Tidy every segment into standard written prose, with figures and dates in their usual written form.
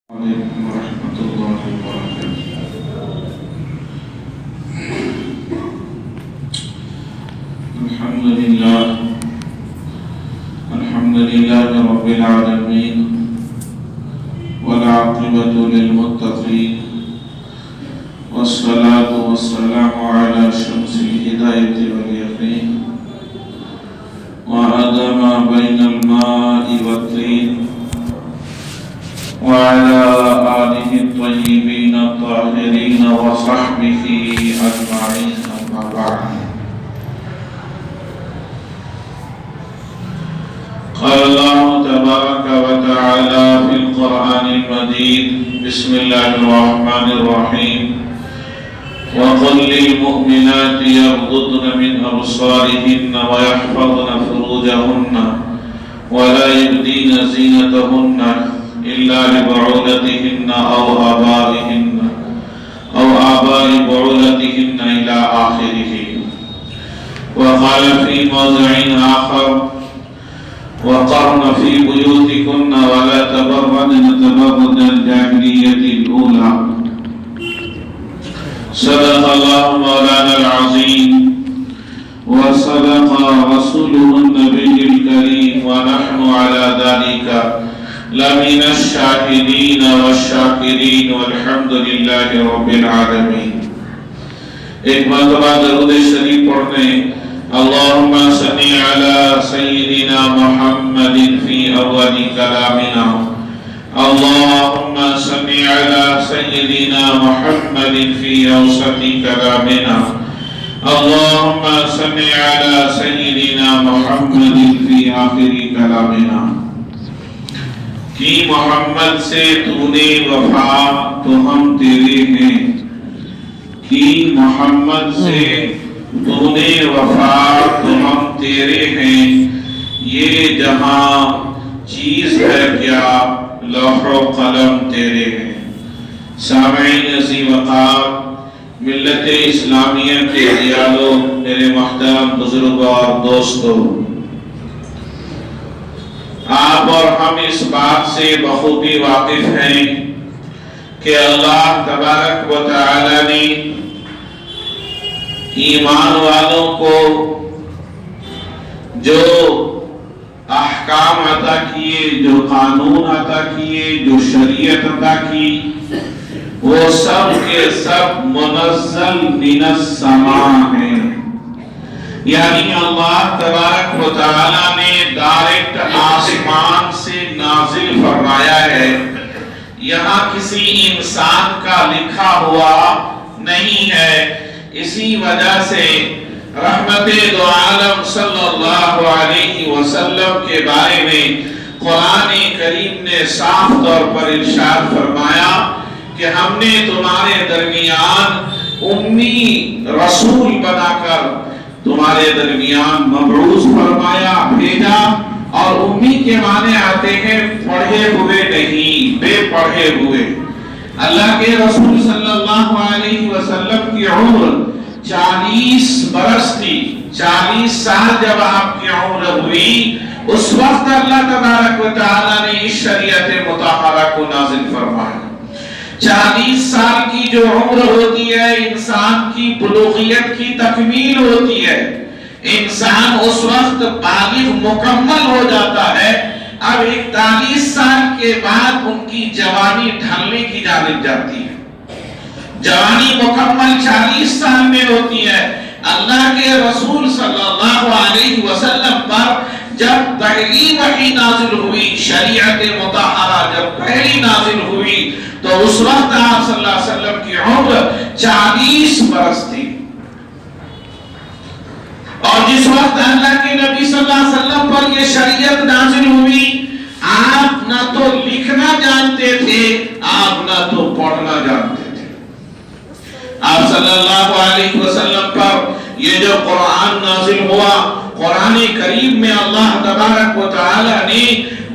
عليكم ورحمة الله وبركاته. الحمد لله رب العالمين، والعاقبة للمتقين، والصلاة والسلام على شمس الهداية واليقين، وآدم بين الماء والطين، وعلى آله الطيبين الطاهرين وصحبه أجمعين، أما بعد. قال الله تبارك وتعالى في القرآن المجيد: بسم الله الرحمن الرحيم. وقل للمؤمنات يغضضن من أبصارهن ويحفظن فروجهن ولا يبدين زينتهن إلا لبعولتهن أو آباء بعولتهن إلى آخره. وقال في موضع آخر: وقرن في بيوتكن ولا تبرجن تبرج الجاهلية الأولى. صدق الله مولانا العظيم، وصدق رسوله النبي الكريم، ونحن على ذلك لمن الشاهدين والشاکرین، والحمد للہ رب العالمین. ایک مرتبہ درود شریف پڑھنے: اللہم صلی علی سیدنا محمد فی اول کلامنا. اللہم صلی علی سیدنا محمد فی اوسط کلامنا. اللہم صلی علی سیدنا محمد فی آخر کلامنا. کہ محمد سے تو نے وفا تو ہم تیرے ہیں، کہ محمد سے تو نے وفا تو ہم تیرے ہیں. یہ جہاں چیز ہے کیا، لوح و قلم تیرے ہیں. سامعین عزیز وقار، ملت اسلامیہ کے عیالوں، میرے محترم بزرگوں اور دوستوں، آپ اور ہم اس بات سے بخوبی واقف ہیں کہ اللہ تبارک و تعالی نے ایمان والوں کو جو احکام عطا کیے، جو قانون عطا کیے، جو شریعت عطا کی، وہ سب کے سب منزل من السماء ہیں. یعنی اللہ تبارک و تعالی نے ڈائریکٹ آسمان سے نازل فرمایا ہے. یہاں کسی انسان کا لکھا ہوا نہیں ہے. اسی وجہ سے رحمت دو عالم صلی اللہ علیہ وسلم کے بارے میں قرآن کریم نے صاف طور پر ارشاد فرمایا کہ ہم نے تمہارے درمیان امی رسول بنا کر تمہارے درمیان مبعوث فرمایا، بھیجا. اور امی کے معنی آتے ہیں پڑھے ہوئے نہیں، بے پڑھے ہوئے. اللہ کے رسول صلی اللہ علیہ وسلم کی عمر 40 برس تھی. 40 سال جب آپ کی عمر ہوئی، اس وقت اللہ تبارک و تعالی نے اس شریعت مطہرہ کو نازل فرمایا. 40 سال کی جو عمر ہوتی ہے، انسان کی بلوغیت کی تکمیل ہوتی ہے. انسان اس وقت بالغ مکمل ہو جاتا ہے. اب 41 سال کے بعد ان کی جوانی ڈھلنے کی جانب جاتی ہے. جوانی مکمل 40 سال میں ہوتی ہے. اللہ کے رسول صلی اللہ علیہ وسلم پر جب پہلی وحی نازل ہوئی، شریعت مطہرہ جب پہلی نازل ہوئی، تو اس وقت آپ صلی اللہ علیہ وسلم کی عمر 40 برس تھی. اور جس وقت اللہ کے نبی صلی اللہ علیہ وسلم پر یہ شریعت نازل ہوئی، آپ نہ تو لکھنا جانتے تھے، آپ نہ تو پڑھنا جانتے تھے. آپ صلی اللہ علیہ وسلم پر یہ جو قرآن نازل ہوا، قرآن کریم میں اللہ تبارک و تعالی نے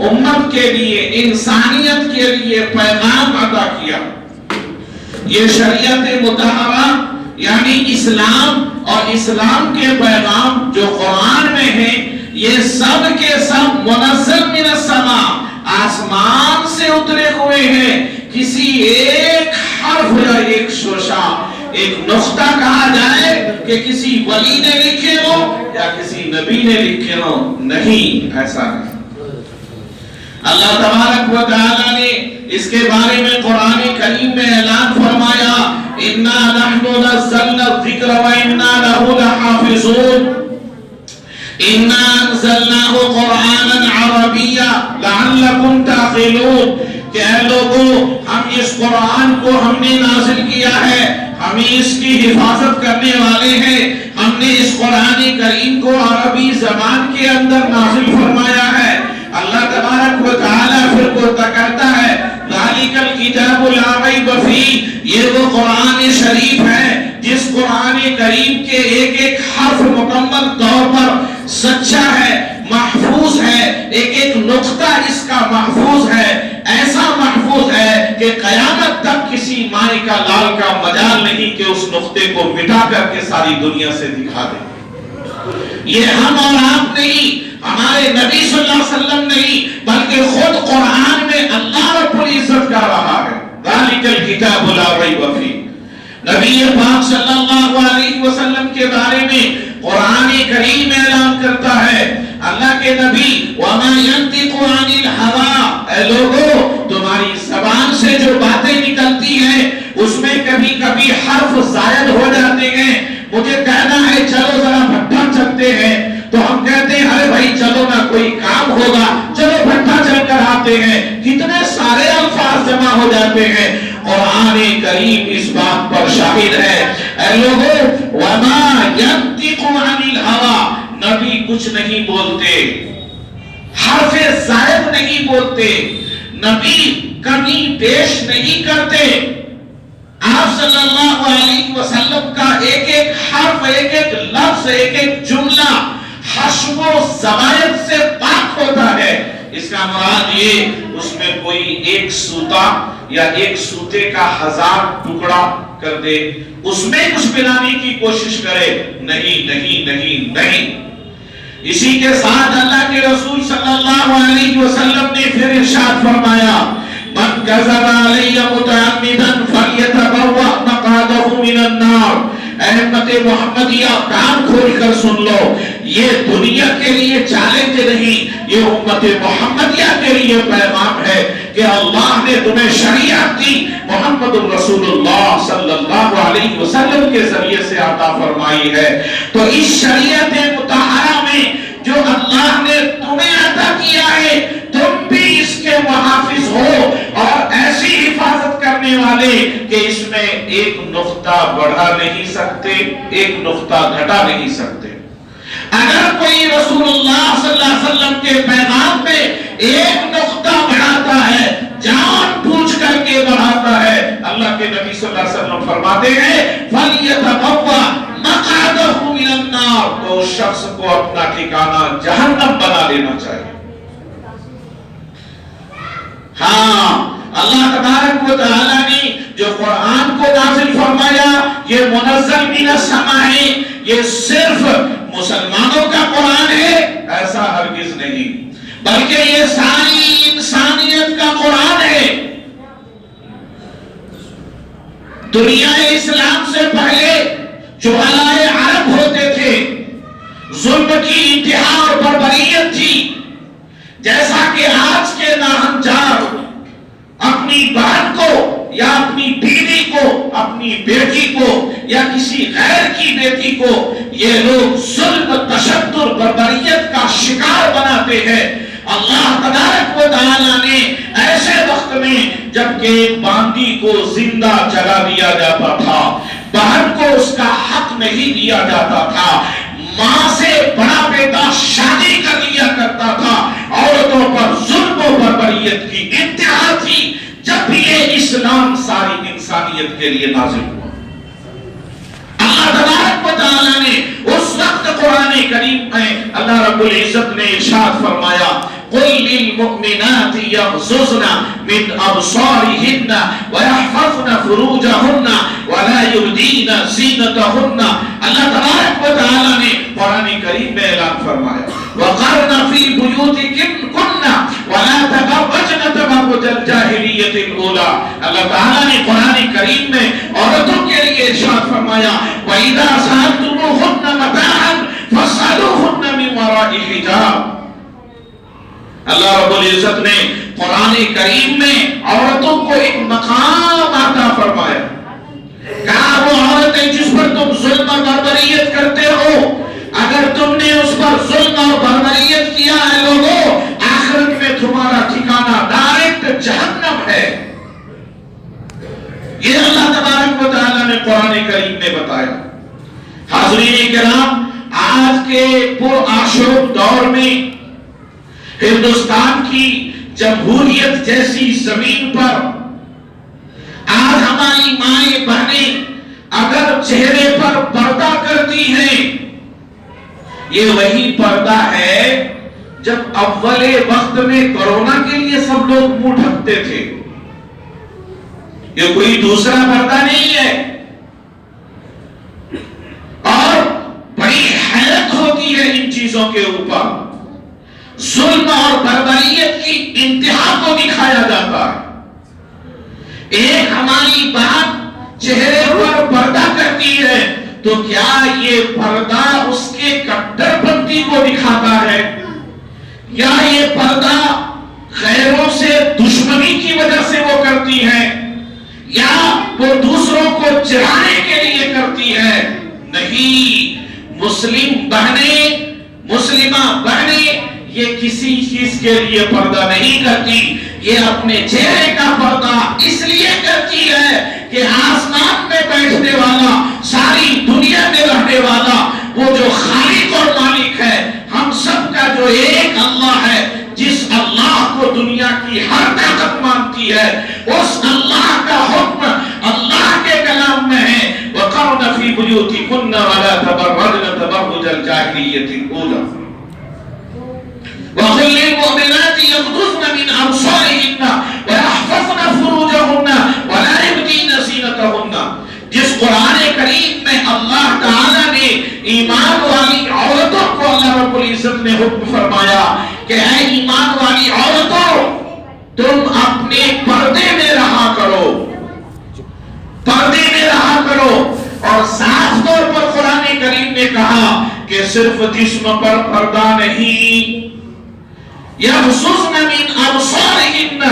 امت کے لیے، انسانیت کے لیے پیغام عطا کیا. یہ شریعت مطہرہ یعنی اسلام اور اسلام کے پیغام جو قرآن میں ہیں، یہ سب کے سب منزل من السماء، آسمان سے اترے ہوئے ہیں. کسی ایک حرف یا ایک شوشہ ایک نقطہ کہا جائے کہ کسی ولی نے لکھے ہو یا کسی نبی نے لکھے ہو، نہیں، ایسا نہیں۔ اللہ تبارک و تعالی نے اس کے بارے میں قرآن کریم میں اعلان فرمایا اِنَّا نَحْنُ نَزَّلْنَا الذِّكْرَ وَإِنَّا لَهُ لَحَافِظُونَ اِنَّا أَنزَلْنَاهُ قُرْآنًا عَرَبِيًّا لَعَلَّكُمْ تَعْقِلُونَ کہ اے لوگوں، ہم اس قرآن کو ہم نے نازل کیا ہے، ہم اس کی حفاظت کرنے والے ہیں، ہم نے اس قرآن کریم کو عربی زبان کے اندر نازل فرمایا ہے۔ اللہ تبارک و تعالیٰ پھر کو کہتا ہے ذَلِكَ الْكِتَابُ لَا رَيْبَ فِيهِ، یہ وہ قرآن شریف ہے جس قرآن کریم کے ایک ایک حرف مکمل طور پر سچا ہے، محفوظ ہے، ایک ایک نقطہ اس کا محفوظ ہے، ایسا محفوظ ہے کہ قیامت تک کسی مائع کا لال کا مجال نہیں کہ اس نقطے کو مٹا کر کے ساری دنیا سے دکھا دے۔ یہ ہم اور آپ نہیں، ہمارے نبی صلی اللہ علیہ وسلم نہیں، بلکہ خود قرآن میں اللہ رب العزت کہہ رہا ہے ذَلِكَ الْكِتَابُ لَا رَيْبَ فِيهِ۔ نبی پاک صلی اللہ علیہ وسلم کے بارے میں قرآن کریم اعلان کرتا ہے، اللہ کے نبی وَمَا يَنْطِقُ عَنِ الْهَوَىٰ، اے لوگوں تمہاری زبان سے جو باتیں نکلتی ہیں اس میں کبھی کبھی حرف زائد ہو جاتے ہیں۔ مجھے کہنا ہے چلو ذرا بھٹا چلتے ہیں تو ہم کہتے ہیں ارے بھائی چلو نا کوئی کام ہوگا، چلو بھٹا چل کر آتے ہیں، کتنے سارے الفاظ جمع ہو جاتے ہیں۔ قرآن کریم اس بات پر شاہد ہے، اے لوگوں وَمَا يَنْطِقُ عَنِ الْهَوَىٰ، نبی کچھ نہیں بولتے، حرف زائد نہیں بولتے، نبی کمی بیش نہیں کرتے۔ آپ صلی اللہ علیہ وسلم کا ایک ایک حرف، ایک ایک لفظ، ایک ایک جملہ حشو و زوائد سے پاک ہوتا ہے۔ اس کا مراد یہ اس میں کوئی ایک سوتا یا ایک سوتے کا 1000 ٹکڑا کر دے، اس میں کچھ ملانے کی کوشش کرے، نہیں نہیں نہیں نہیں۔ اسی کے ساتھ اللہ کے رسول صلی اللہ علیہ وسلم نے پھر ارشاد فرمایا من کذب علی متعمدا فلیتبوأ مقعدہ من النار۔ اے امت محمدیہ کان کھول کر سن لو، یہ دنیا کے لیے چیلنج نہیں، یہ امت محمدیہ کے لیے پیغام ہے کہ اللہ نے تمہیں شریعت دی، محمد الرسول اللہ صلی اللہ علیہ وسلم کے ذریعے سے عطا فرمائی ہے۔ تو اس شریعت مطہرہ میں جو اللہ نے تمہیں عطا کیا ہے تم بھی اس کے محافظ ہو اور ایسی حفاظت کرنے والے کہ اس میں ایک نقطہ بڑھا نہیں سکتے، ایک نقطہ گھٹا نہیں سکتے۔ اگر کوئی رسول اللہ صلی اللہ علیہ وسلم کے پیغام میں ایک نقطہ بڑھاتا ہے، جان بوجھ کر کے بڑھاتا ہے، اللہ کے نبی صلی اللہ علیہ وسلم فرماتے ہیں فَلْيَتَبَوَّأْ مَقْعَدَهُ مِنَ النَّارِ، تو اس شخص کو اپنا ٹھکانہ جہنم بنا لینا چاہیے۔ ہاں، اللہ تبارک و تعالیٰ نے جو قرآن کو نازل فرمایا یہ منزل من السماء ہے، یہ صرف مسلمانوں کا قرآن ہے ایسا ہرگز نہیں، بلکہ یہ ساری انسانیت کا قرآن ہے۔ دنیا اسلام سے پہلے جو جہلائے عرب ہوتے تھے، ظلم کی انتہا اور بربریت تھی، جیسا کہ آج کے ناہنجار اپنی بہن کو یا اپنی بیوی کو، اپنی بیٹی کو یا کسی غیر کی بیٹی کو یہ لوگ ظلم، تشدد، بربریت کا شکار بناتے ہیں۔ اللہ تبارک و تعالیٰ نے ایسے وقت میں جب کہ ایک باندی کو زندہ جلا دیا جاتا تھا، بہن کو اس کا حق نہیں دیا جاتا تھا، ماں سے بڑا بیٹا شادی کر لیا کرتا تھا، عورتوں پر ظلم و بربریت کی انتہا تھی، جب یہ اسلام ساری انسانیت کے لیے نازل ہوا۔ اللہ تبارک و تعالیٰ نے اس وقت قرآن کریم میں اللہ رب العزت نے ارشاد فرمایا قُلْ لِلْمُؤْمِنَاتِ يَغْضُضْنَ مِنْ أَبْصَارِهِنَّ وَيَحْفَظْنَ فُرُوجَهُنَّ وَلَا يُبْدِينَ زِينَتَهُنَّ اللہ تبارک و تعالیٰ نے قرآن کریم میں اعلان فرمایا وَقَرْنَ فِي بُيُوتِكُنَّ وَلَا تَبَرَّجْنَ تَبَرُّجَ الْجَاهِلِيَّةِ الْأُولَىٰ۔ اللہ تعالیٰ نے قرآن کریم میں عورتوں کے لیے ارشاد فرمایا وَإِذَا سَأَلْتُمُوهُنَّ مَتَاعًا فَاسْأَلُوهُنَّ مِن وَرَاءِ حِجَابٍ۔ اللہ رب العزت نے قرآن کریم میں عورتوں کو ایک مقام عطا فرمایا، کہا وہ عورتیں جس پر تم ظلم اور بربریت کرتے ہو، اگر تم نے اس پر ظلم اور بربریت کیا ہے لوگوں، آخرت میں تمہارا ٹھکانہ ڈائریکٹ جہنم ہے۔ یہ اللہ تبارک و تعالیٰ نے قرآن کریم میں بتایا۔ حاضرین کرام، آج کے پرآشوب دور میں ہندوستان کی جمہوریت جیسی زمین پر آج ہماری مائیں بہنیں اگر چہرے پر پردہ کرتی ہیں، یہ وہی پردہ ہے جب اول وقت میں کورونا کے لیے سب لوگ منہ ڈھکتے تھے۔ یہ کوئی دوسرا پردہ نہیں ہے، اور بڑی حیرت ہوتی ہے ان چیزوں کے اوپر۔ ظلم اور بربریت کی انتہا کو دکھایا جاتا ہے۔ ایک ہماری بات چہرے پر پردہ کرتی ہے تو کیا یہ پردہ اس کے کٹر پنتھی کو دکھاتا ہے، یا یہ پردہ غیروں سے دشمنی کی وجہ سے وہ کرتی ہے، یا وہ دوسروں کو چڑھانے کے لیے کرتی ہے؟ نہیں، مسلم بہنیں، مسلمہ بہنیں یہ کسی چیز کے لیے پردہ نہیں کرتی، یہ اپنے چہرے کا پردہ اس لیے کرتی ہے کہ آسمان میں بیٹھنے والا، ساری دنیا میں رہنے والا، وہ جو خالق اور مالک ہے، ہم سب کا جو ایک اللہ ہے، جس اللہ کو دنیا کی ہر طاقت مانتی ہے، اس اللہ کا حکم اللہ کے کلام میں ہے وَقَرْنَ فِي بُيُوتِكُنَّ وَلَا تَبَرَّجْنَ تَبَرُّجَ الْجَاهِلِيَّةِ الْأُولَىٰ وَقُل لِّلْمُؤْمِنَاتِ يَغْضُضْنَ مِنْ أَبْصَارِهِنَّ وَيَحْفَظْنَ فُرُوجَهُنَّ وَلَا يُبْدِينَ زِينَتَهُنَّ۔ جس قرآن کریم میں اللہ تعالیٰ نے ایمان والی عورتوں کو اللہ رب العزت نے حکم فرمایا کہ اے ایمان والی عورتوں، تم اپنے پردے میں رہا کرو، پردے میں رہا کرو، اور صاف طور پر قرآن کریم نے کہا کہ صرف جسم پر پردہ نہیں، یغضضن من ابصارہن،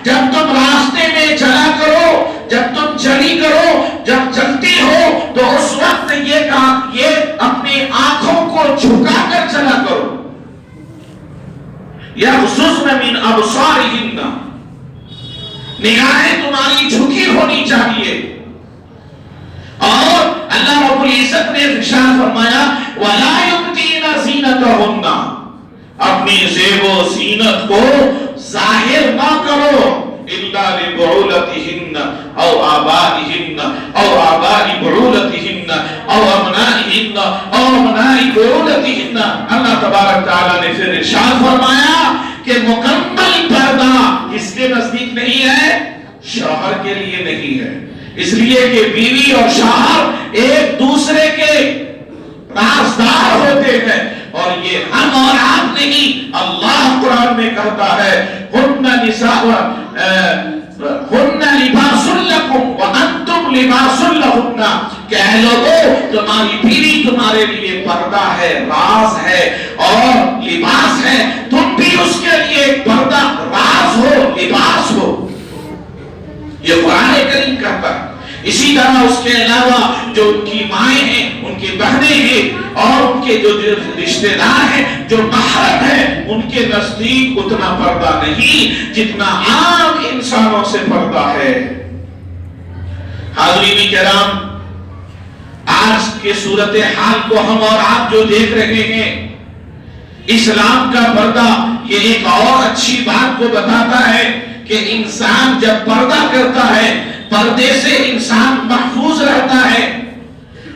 جب تم راستے میں چلا کرو، جب تم چلی کرو، جب چلتی ہو تو اس وقت یہ اپنے آنکھوں کو جھکا کر چلا کرو۔ یغضضن من ابصارہن، نگاہیں تمہاری جھکی ہونی چاہیے۔ اور اللہ رب العزت نے ارشاد فرمایا وَلَا يُبْدِينَ زِينَتَهُنَّ، اپنی زیب و زینت کو ظاہر نہ کرو اِلَّا لِبُعُولَتِهِنَّ أَوْ آبَائِهِنَّ أَوْ آبَاءِ بُعُولَتِهِنَّ أَوْ أَبْنَائِهِنَّ أَوْ أَبْنَاءِ بُعُولَتِهِنَّ۔ اللہ تبارک تعالیٰ نے پھر ارشاد فرمایا کہ مکمل پردہ کس کے نزدیک نہیں ہے؟ شوہر کے لیے نہیں ہے، اس لیے کہ بیوی اور شوہر ایک دوسرے کے رازدار ہوتے ہیں، اور یہ ہم اور آپ نہیں، اللہ قرآن میں کہتا ہے ہن لباس لکم وانتم لباس لہن، کہ اے لوگو تمہاری بیوی تمہارے لیے پردہ ہے، راز ہے اور لباس ہے، تم بھی اس کے لیے پردہ، راز ہو، لباس ہو، یہ قرآن کریم کہتا ہے۔ اسی طرح اس کے علاوہ جو ان کی مائیں ہیں، ان کی بہنیں ہیں، اور ان کے جو رشتہ دار ہیں، جو محرم ہیں، ان کے نزدیک اتنا پردہ نہیں جتنا عام انسانوں سے پردہ ہے۔ حاضرین کرام، آج کے صورتحال کو ہم اور آپ جو دیکھ رہے ہیں، اسلام کا پردہ یہ ایک اور اچھی بات کو بتاتا ہے کہ انسان جب پردہ کرتا ہے، پردے سے انسان محفوظ رہتا ہے،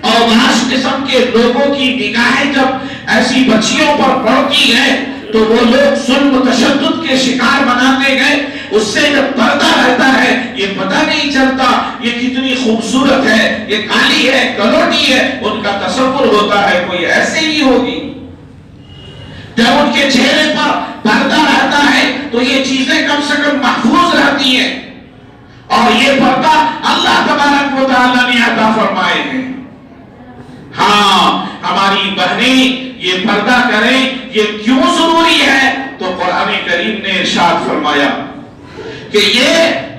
اور بعض قسم کے لوگوں کی نگاہیں جب ایسی بچیوں پر پڑتی ہے تو وہ لوگ ظلم و تشدد کے شکار بناتے گئے، اس سے جب پردہ رہتا ہے یہ پتہ نہیں چلتا یہ کتنی خوبصورت ہے، یہ کالی ہے، کلوٹی ہے، ان کا تصور ہوتا ہے کوئی ایسے ہی ہوگی۔ جب ان کے چہرے پر پردہ رہتا ہے تو یہ چیزیں کم سے کم محفوظ رہتی ہیں، اور یہ پردہ اللہ تبارک و تعالیٰ نے عطا فرمائے ہیں۔ ہاں، ہماری بہنیں یہ پردہ کریں، یہ کیوں ضروری ہے؟ تو قرآن کریم نے ارشاد فرمایا کہ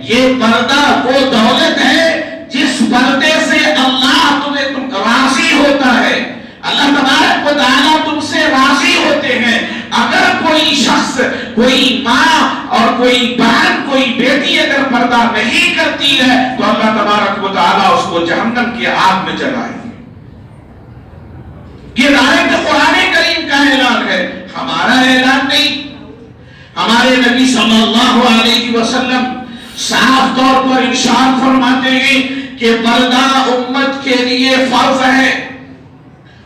یہ پردہ وہ دولت ہے جس پردے سے اللہ تم راضی ہوتا ہے، اللہ تبارک و تعالیٰ تم سے راضی ہوتے ہیں۔ اگر کوئی شخص، کوئی ماں اور کوئی بہن، کوئی بیٹی اگر پردہ نہیں کرتی ہے تو اللہ تبارک و تعالیٰ اس کو جہنم کی آگ میں جلائے۔ یہ آیت قرآن کریم کا اعلان ہے، ہمارا اعلان نہیں۔ ہمارے نبی صلی اللہ علیہ وسلم صاف طور پر ارشاد فرماتے ہیں کہ پردہ امت کے لیے فرض ہے،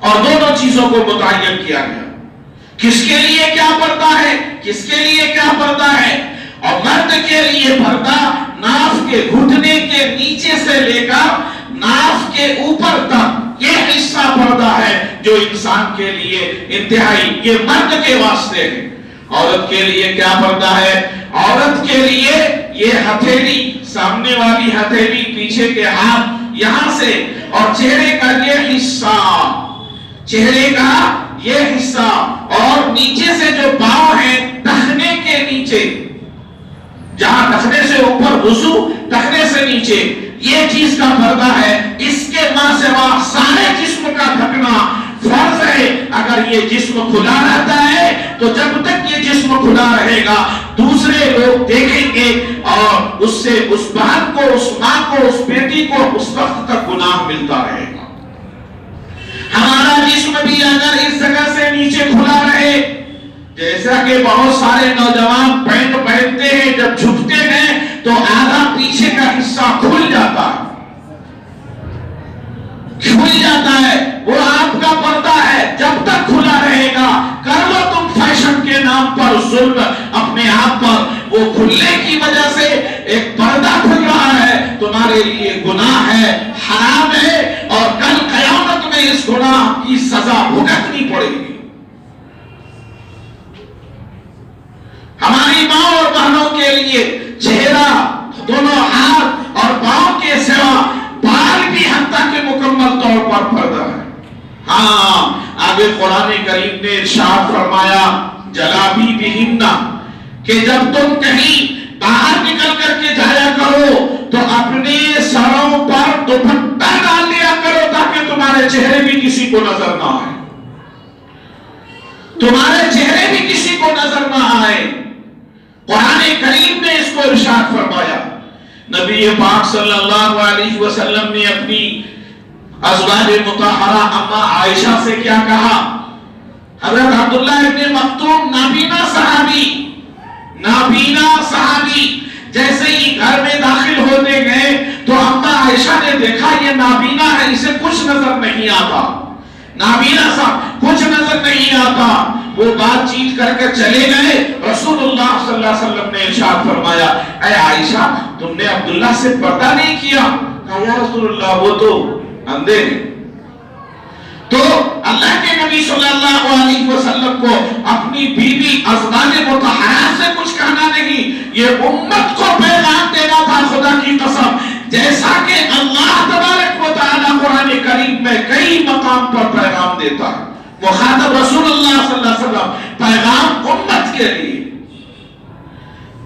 اور دونوں چیزوں کو متعین کیا گیا۔ کس کے لیے کیا پردہ ہے، کس کے لیے کیا پردہ ہے؟ اور مرد کے لیے پردہ ناف کے گھٹنے کے نیچے سے لے کر ناف کے اوپر تک یہ حصہ پردہ ہے جو انسان کے لیے انتہائی، یہ مرد کے واسطے ہے۔ عورت کے لیے کیا پردہ ہے؟ عورت کے لیے یہ ہتھیلی، سامنے والی ہتھیلی، پیچھے کے ہاتھ یہاں سے، اور چہرے کا یہ حصہ، چہرے کا یہ حصہ، اور نیچے سے جو پاؤں ہیں ٹخنے کے نیچے، جہاں ٹخنے سے اوپر وضو، ٹخنے سے نیچے، یہ چیز کا پردہ ہے۔ اس کے ماں سوا سارے جسم کا ڈھکنا فرض ہے۔ اگر یہ جسم کھلا رہتا ہے تو جب تک یہ جسم کھلا رہے گا دوسرے لوگ دیکھیں گے، اور اس سے اس بہن کو، اس ماں کو، اس بیٹی کو اس وقت تک گناہ ملتا رہے گا۔ ہمارا جسم بھی اگر اس جگہ سے نیچے کھلا رہے، جیسا کہ بہت سارے نوجوان پینٹ پہنتے ہیں، جب جھکتے ہیں تو آدھا پیچھے کا حصہ کھل جاتا ہے، کھل جاتا ہے، وہ آپ کا پردہ ہے۔ جب تک کھلا رہے گا، کر لو تم فیشن کے نام پر ظلم اپنے آپ پر، وہ کھلنے کی وجہ سے ایک پردہ کھل رہا ہے، تمہارے لیے گناہ ہے، حرام ہے، اور کل قیامت میں اس گناہ کی سزا بھگتنی پڑے گی۔ ہماری ماں اور بہنوں کے لیے چہرہ، دونوں ہاتھ اور پاؤں کے سوا بال بھی حتیٰ کہ مکمل طور پر پردہ ہے۔ ہاں، آگے قرآن کریم نے ارشاد فرمایا جلابی بہنہ، کہ جب تم کہیں باہر نکل کر کے جایا کرو تو اپنے سروں پر دوپٹہ ڈال لیا کرو تاکہ تمہارے چہرے بھی کسی کو نظر نہ آئے، تمہارے چہرے بھی کسی کو نظر نہ آئے۔ قرآن کریم نے اس کو ارشاد فرمایا۔ نبی پاک صلی اللہ علیہ وسلم نے اپنی ازواج مطہرہ اما عائشہ سے کیا کہا؟ حضرت عبداللہ ابن مکتوم نابینا صحابی جیسے ہی گھر میں داخل ہوتے گئے تو اما عائشہ نے دیکھا یہ نابینا ہے، اسے کچھ نظر نہیں آتا، نابینا سا کچھ نظر نہیں آتا۔ وہ بات چیت کر کے چلے گئے، رسول اللہ صلی اللہ علیہ وسلم نے ارشاد فرمایا اے عائشہ تم نے عبداللہ سے پردہ نہیں کیا؟ کہا یا رسول اللہ وہ تو اندھے ہیں۔ تو اللہ کے نبی صلی اللہ علیہ وسلم کو اپنی بیوی ازواج مطہرات سے کچھ کہنا نہیں، یہ امت کو پیغام دینا تھا خدا کی قسم، جیسا کہ اللہ تبارک و تعالی قرآن کریم میں کئی مقام پر پیغام دیتا ہے۔ مخاطب رسول اللہ صلی اللہ علیہ وسلم، پیغام امت کے لیے،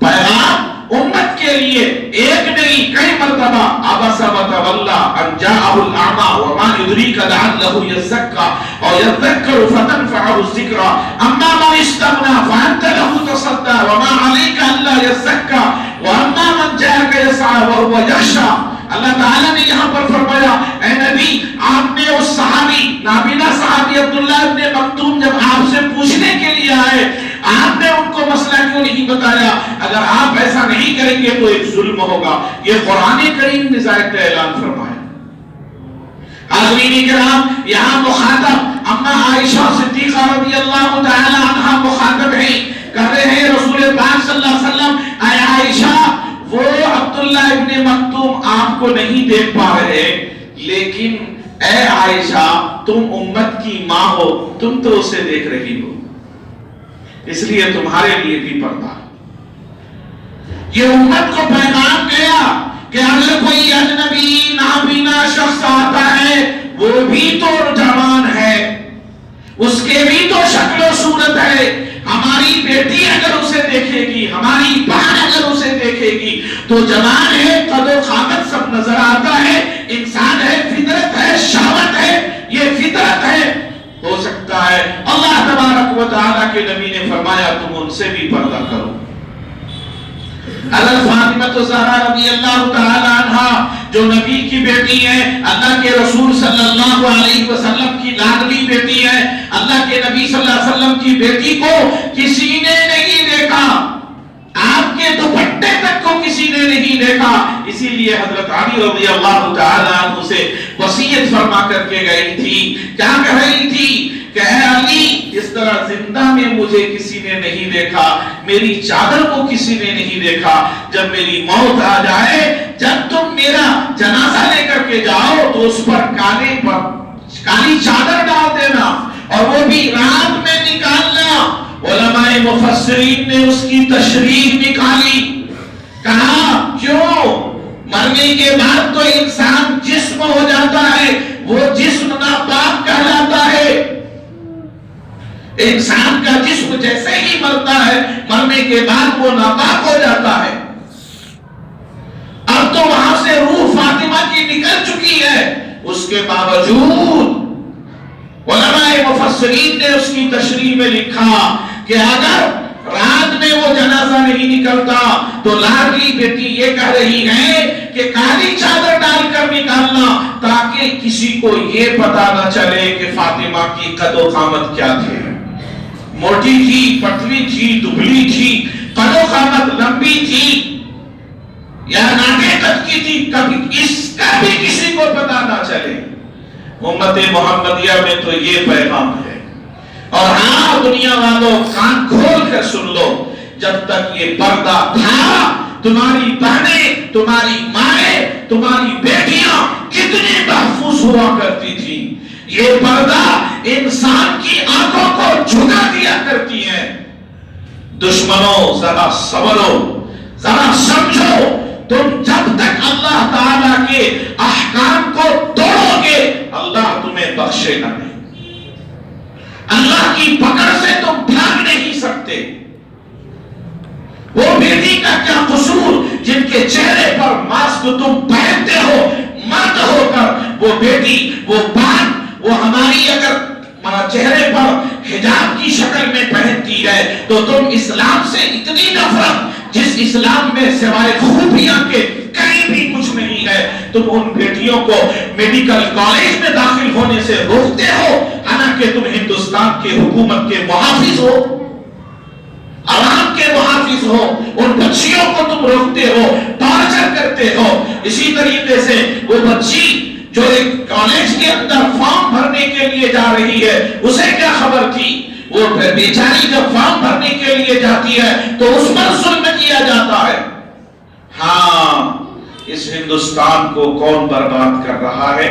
پیغام امت کے لیے، ایک نہیں کئی مرتبہ عبس وتولی ان جاءہ الاعمی وما یدریک لعلہ یزکا اور یذکر فتنفعہ الذکری اما من استغنی فانت لہ تصدی وما علیک الا یزکا واما من جاءک یسعی وهو یخشی۔ اللہ تعالیٰ نے یہاں پر فرمایا اے نبی آپ نے اس صحابی نابینا صحابی عبداللہ ابن مکتوم جب آپ سے پوچھنے کے لیے آئے آپ نے ان کو مسئلہ کیوں نہیں بتایا؟ اگر آپ ایسا نہیں کریں گے تو ایک ظلم ہوگا۔ یہ قرآن کریم نے ذات اعلان فرمایا۔ حاضرین کرام یہاں مخاطب اما عائشہ صدیقہ رضی اللہ تعالی عنہ مخاطب ہیں، کہہ رہے ہیں رسول پاک صلی اللہ علیہ وسلم اے عائشہ وہ عبداللہ ابن مکتوم آپ کو نہیں دیکھ پا رہے، لیکن اے عائشہ تم امت کی ماں ہو، تم تو اسے دیکھ رہی ہو، اس لیے تمہارے لیے بھی پردہ۔ یہ امت کو پیغام گیا کہ اگر کوئی اجنبی نابینا شخص آتا ہے، وہ بھی تو جوان ہے، اس کے بھی تو شکل و صورت ہے، ہماری بیٹی اگر اسے دیکھے گی، ہماری بہن اگر اسے دیکھے گی تو جوان ہے، قد و قامت سب نظر آتا ہے، انسان ہے، فطرت ہے، شہوت ہے، یہ فطرت ہے۔ ہو سکتا ہے اللہ تبارک و تعالیٰ کے نبی نے فرمایا تم ان سے بھی پردہ کرو۔ حضرت فاطمہ زہرا رضی اللہ تعالی عنہا جو نبی کی بیٹی ہے، اللہ کے رسول صلی اللہ علیہ وسلم کی لاڈلی بیٹی ہے، اللہ کے نبی صلی اللہ علیہ وسلم کی بیٹی کو کسی نے نہیں دیکھا، آپ کے دوپٹے تک کو کسی نے نہیں دیکھا، اسی لیے حضرت علی رضی اللہ تعالی عنہ سے وصیت فرما کر کے گئی تھی، کیا کہہ رہی تھی کہ اے علی اس طرح زندہ میں مجھے کسی نے نہیں دیکھا، میری چادر کو کسی نے نہیں دیکھا، جب میری موت آ جائے، جب تم میرا جنازہ لے کر کے جاؤ تو اس پر کالی چادر ڈال دینا اور وہ بھی رات میں نکالنا۔ علماء مفسرین نے اس کی تشریح نکالی، کہا کیوں؟ مرنے کے بعد تو انسان جسم ہو جاتا ہے، وہ جسم ناپاک کہلاتا ہے، انسان کا جسم جیسے ہی مرتا ہے مرنے کے بعد وہ ناپاک ہو جاتا ہے، اب تو وہاں سے روح فاطمہ کی نکل چکی ہے، اس کے باوجود علماء مفسرین نے اس کی تشریح میں لکھا کہ اگر رات میں وہ جنازہ نہیں نکلتا تو لاڈلی بیٹی یہ کہہ رہی ہے کہ کالی چادر ڈال کر نکالنا تاکہ کسی کو یہ پتا نہ چلے کہ فاطمہ کی قد و قامت کیا تھی، موٹی تھی، پتلی تھی، دبلی تھی، قد و قامت لمبی تھی یا ناٹے قد کی تھی، کبھی اس کا بھی کسی کو پتا نہ چلے۔ امت محمدیہ میں تو یہ پیغام ہے، اور ہاں دنیا والوں کان کھول کر سن لو، جب تک یہ پردہ تھا تمہاری بہنیں، تمہاری مائیں، تمہاری بیٹیاں کتنی محفوظ ہوا کرتی تھی، یہ پردہ انسان کی آنکھوں کو جھکا دیا کرتی ہے۔ دشمنوں ذرا صبرو، ذرا سمجھو، تم جب تک اللہ تعالیٰ کے احکام کو توڑو گے اللہ تمہیں بخشے گا نہیں، اللہ کی پکڑ سے تم بھاگ نہیں سکتے۔ وہ بیٹی کا کیا قصور جن کے چہرے پر ماسک تم پہنتے ہو، مرد ہو کر وہ بیٹی، وہ بہن، وہ ہماری اگر چہرے پر حجاب کی شکل میں پہنتی ہے تو تم اسلام سے اتنی نفرت، جس اسلام میں سوائے خوبیاں کے کہیں بھی کچھ نہیں ہے، تم ان بیٹیوں کو میڈیکل کالج میں داخل ہونے سے روکتے ہو، حالانکہ تم ہندوستان کے حکومت کے محافظ ہو، عوام کے محافظ ہو، ان بچیوں کو تم روکتے ہو، ٹارچر کرتے ہو۔ اسی طریقے سے وہ بچی جو ایک کالج کے اندر فارم بھرنے کے لیے جا رہی ہے، اسے کیا خبر تھی؟ وہ بیچاری جب فارم بھرنے کے لیے جاتی ہے تو اس پر ظلم کیا جاتا ہے۔ ہاں، اس ہندوستان کو کون برباد کر رہا ہے؟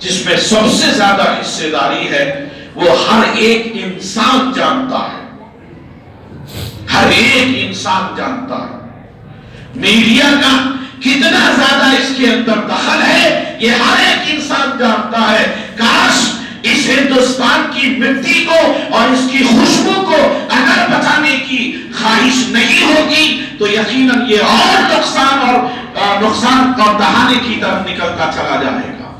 جس میں سب سے زیادہ حصے داری ہے وہ ہر ایک انسان جانتا ہے، ہر ایک انسان جانتا ہے۔ میڈیا کا کتنا زیادہ اس کے اندر دخل ہے یہ ہر ایک انسان جانتا ہے۔ کاش اس ہندوستان کی مٹی کو اور اس کی خوشبو کو اگر بچانے کی خواہش نہیں ہوگی تو یقیناً یہ اور نقصان اور دہانے کی طرف نکلتا چلا جائے گا۔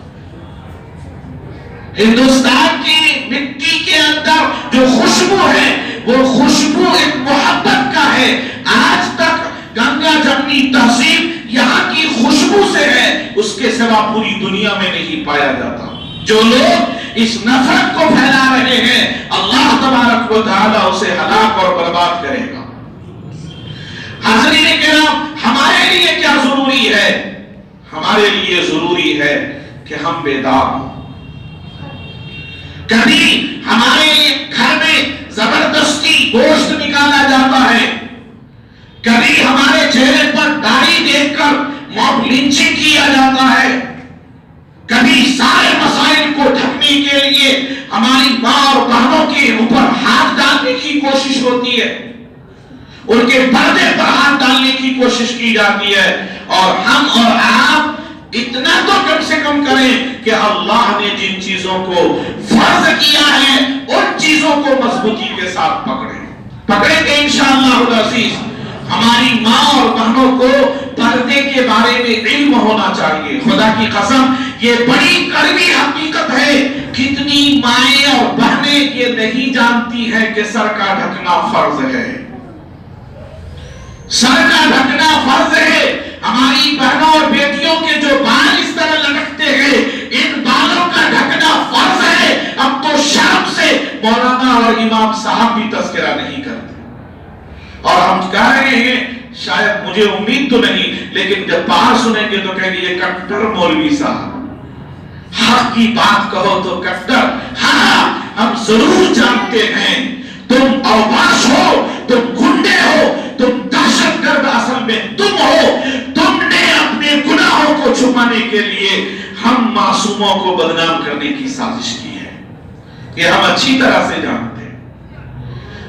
ہندوستان کی مٹی کے اندر جو خوشبو ہے وہ خوشبو ایک محبت کا ہے۔ آج تک گنگا جمنی تہذیب یہاں کی خوشبو سے ہے، اس کے سوا پوری دنیا میں نہیں پایا جاتا۔ جو لوگ اس نفرت کو پھیلا رہے ہیں اللہ تبارک و تعالیٰ اسے ہلاک اور برباد کرے گا۔ حاضرین کرام، ہمارے لیے کیا ضروری ہے؟ ہمارے لیے ضروری ہے کہ ہم بیدار ہوں۔ کبھی ہمارے گھر میں زبردستی گوشت نکالا جاتا ہے، کبھی ہمارے چہرے پر داڑھی دیکھ کر موب لنچنگ کیا جاتا ہے، کبھی سارے مسائل کو ڈھکنے کے لیے ہماری ماں اور بہنوں کے اوپر ہاتھ ڈالنے کی کوشش ہوتی ہے، ان کے پردے پر ہاتھ ڈالنے کی کوشش کی جاتی ہے، اور ہم اور آپ اتنا تو کم سے کم کریں کہ اللہ نے جن چیزوں کو فرض کیا ہے ان چیزوں کو مضبوطی کے ساتھ پکڑیں گے انشاءاللہ العزیز۔ ہماری ماں اور بہنوں کو پردے کے بارے میں علم ہونا چاہیے۔ خدا کی قسم یہ بڑی کڑوی حقیقت ہے، کتنی مائیں اور بہنیں یہ نہیں جانتی ہیں کہ سر کا ڈھکنا فرض ہے، سر کا ڈھکنا فرض ہے۔ ہماری بہنوں اور بیٹیوں کے جو بال اس طرح لٹکتے ہیں، ان بالوں کا ڈھکنا فرض ہے۔ اب تو شرم سے مولانا اور امام صاحب بھی تذکرہ نہیں کرتے، اور ہم کہہ رہے ہیں، شاید مجھے امید تو نہیں، لیکن جب باہر سنیں گے تو کہیں گے یہ کٹر مولوی صاحب، حق کی بات کہو تو کٹر۔ ہاں ہم ضرور جانتے ہیں تم اوباش ہو، تم گنڈے ہو، تم دہشت گرد اصل میں تم ہو۔ تم نے اپنے گناہوں کو چھپانے کے لیے ہم معصوموں کو بدنام کرنے کی سازش کی ہے، یہ ہم اچھی طرح سے جانتے ہیں۔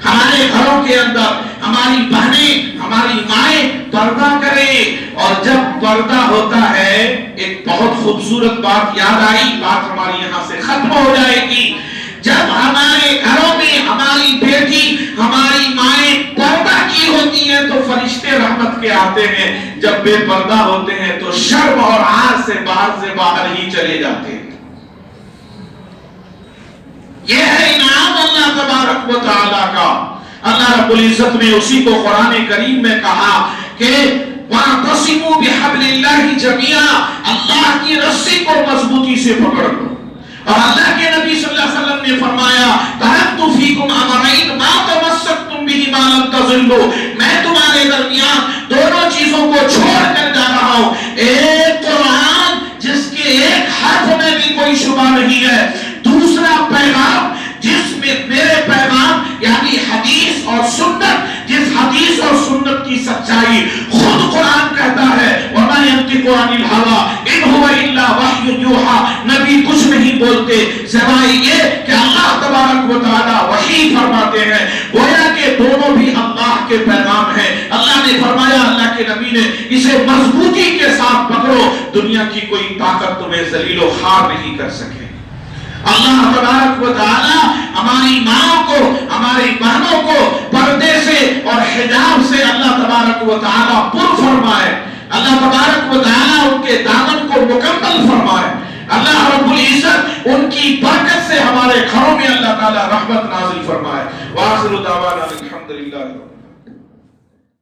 ہمارے گھروں کے اندر ہماری بہنیں، ہماری مائیں پردہ کریں، اور جب پردہ ہوتا ہے ایک بہت خوبصورت بات یاد آئی، بات ہماری یہاں سے ختم ہو جائے گی۔ جب ہمارے گھروں میں ہماری بیٹی، ہماری مائیں پردہ کی ہوتی ہیں تو فرشتے رحمت کے آتے ہیں، جب بے پردہ ہوتے ہیں تو شرم اور عار سے باہر ہی چلے جاتے ہیں۔ یہ ہے انعام اللہ تبارک و تعالی کا۔ اللہ رب العزت نے اسی کو قرآن کریم میں کہا کہ وَاعْتَصِمُوا بِحَبْلِ اللَّهِ جَمِيعًا، اللہ کی رسی کو مضبوطی سے پکڑ لو۔ اور اللہ کے نبی صلی اللہ علیہ وسلم نے فرمایا تَرَكْتُ فِيكُمْ أَمْرَيْنِ مَا تَمَسَّكْتُمْ بِهِمَا لَن تَضِلُّوا، میں تمہارے درمیان دونوں چیزوں کو چھوڑ کر جا رہا ہوں، ایک قرآن جس کے ایک حرف میں بھی کوئی شبہ نہیں ہے، دوسرا پیغام جس میں میرے پیغام یعنی حدیث اور سنت، جس حدیث اور سنت کی سچائی خود قرآن کہتا ہے وَمَا يَنطِقُ عَنِ الْهَوَىٰ إِنْ هُوَ إِلَّا وَحْيٌ يُوحَىٰ، نبی کچھ نہیں بولتے سوائے یہ کہ اللہ تبارک و تعالیٰ وحی فرماتے ہیں، گویا کہ دونوں بھی اللہ کے پیغام ہیں۔ اللہ نے فرمایا، اللہ کے نبی نے، اسے مضبوطی کے ساتھ پکڑو، دنیا کی کوئی طاقت تمہیں ذلیل و خوار نہیں کر سکے۔ اللہ تبارک و تعالی ہماری ماں کو، ہماری بہنوں کو پردے سے اور حجاب سے اللہ تبارک و تعالی پر فرمائے، اللہ تبارک و تعالی ان کے دامن کو مکمل فرمائے، اللہ رب العزت ان کی برکت سے ہمارے گھروں میں اللہ تعالی رحمت نازل فرمائے۔ وآخر دعوانا الحمدللہ۔